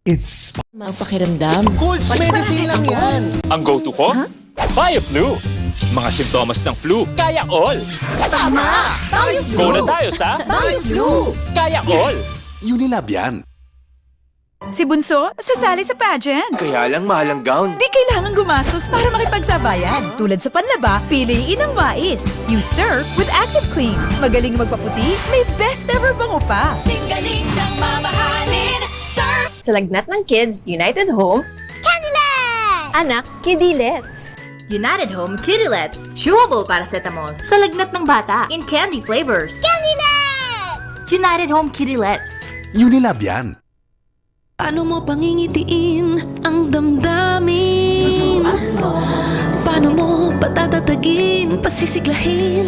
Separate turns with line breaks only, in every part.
It's
Ang pakiramdam.
Colds medicine lang yan.
Ang go-to ko? BioFlu. Mga simptomas ng flu, kaya all.
Tama!
Go na tayo sa
BioFlu!
kaya all.
Unilab yan.
Si Bunso, sasali sa pageant.
Kaya lang mahal ang gown.
Di kailangan gumastos para makipagsabayan. Tulad sa panlaba, piliin ang mais. You surf with Active Clean. Magaling magpaputi, may best ever bango pa.
Singgaling ng mamahalin, surf!
Sa lagnat ng kids, United Home,
Candyland!
anak, Kidilets.
United Home Kidilets. Chewable paracetamol. Sa lagnat ng bata. In candy flavors.
Candyland!
United Home Kidilets.
Unilab yan.
Paano mo pangingitiin ang damdamin? Paano mo patatatagin, pasisiklahin?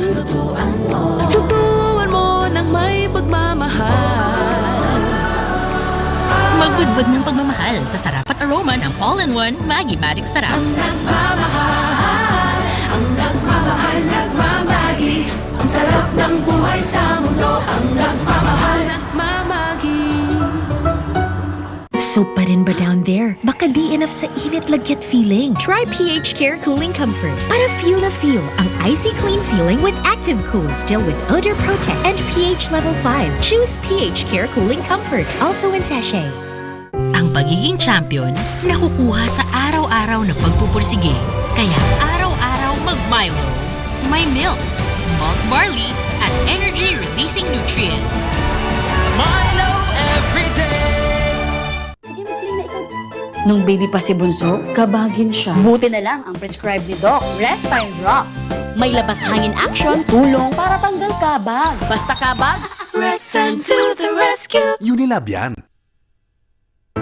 Lutuan mo ng may pagmamahal.
Magbudbud ng pagmamahal sa sarap at aroma ng All-in-One Maggi Magic Sarap.
Ang nagmamahal, ang nagmamahal, nagmamagi. Ang sarap ng buhay sa mundo, ang nagmamahal, nagmamagi.
Soap pa rin ba down there? Baka di enough sa init lagyat feeling. Try pH Care Cooling Comfort. Para feel na feel ang icy clean feeling with Active Cool still with Odor Protect and pH Level 5. Choose pH Care Cooling Comfort. Also in sachet. Ang pagiging champion, nakukuha sa araw-araw na pagpupursige. Kaya araw-araw mag-Milo. May milk, malt barley, at energy-releasing nutrients.
Milo everyday!
Nung baby pa si Bunso, kabagin siya. Buti na lang ang prescribed ni Doc, Restime Drops. May labas hangin action, tulong para tanggal kabag. Basta kabag,
Rest time to the rescue.
Unilab yan.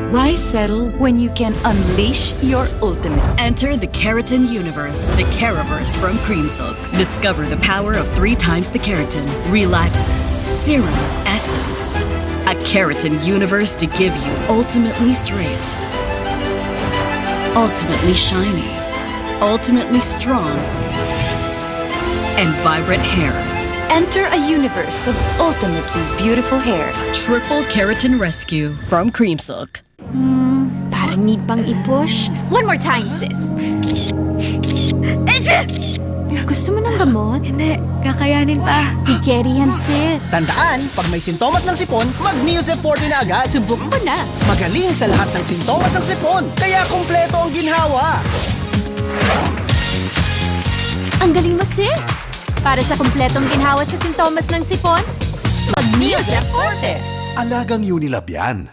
why settle when you can unleash your ultimate? Enter the keratin universe, the Keraverse from Creamsilk. Discover the power of 3 times the keratin. Relaxes, serum, essence. A keratin universe to give you ultimately straight, ultimately shiny, ultimately strong, and vibrant hair. Enter a universe of ultimately beautiful hair. Triple Keratin Rescue from Creamsilk.
Parang need pang i-push. One more time, sis. Gusto mo ng gamot?
Hindi, kakayanin pa.
Tigeri yan, sis.
Tandaan, pag may sintomas ng sipon, mag-Neosep 40 na agad.
Subok mo na.
Magaling sa lahat ng sintomas ng sipon, kaya kumpleto ang ginhawa.
Ang galing mo, sis. Para sa kumpletong ginhawa sa sintomas ng sipon, mag-Neosep Forte.
Alagang Unilab yan.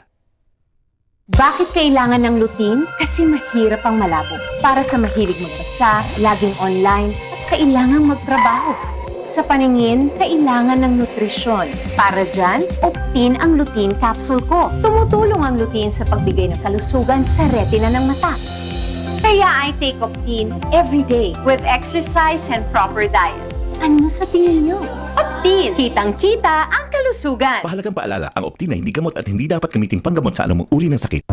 Bakit kailangan ng lutein? Kasi mahirap ang malabo. Para sa mahilig magbasa, laging online, at kailangang magtrabaho. Sa paningin, kailangan ng nutrisyon. Para dyan, Optin ang lutein capsule ko. Tumutulong ang lutein sa pagbigay ng kalusugan sa retina ng mata. Kaya I take Optin every day with exercise and proper diet. Ano sa tingin nyo? Optin! Kitang-kita ang kalusugan!
Mahalagang paalala, ang Optin ay hindi gamot at hindi dapat gamitin panggamot sa anumang uri ng sakit.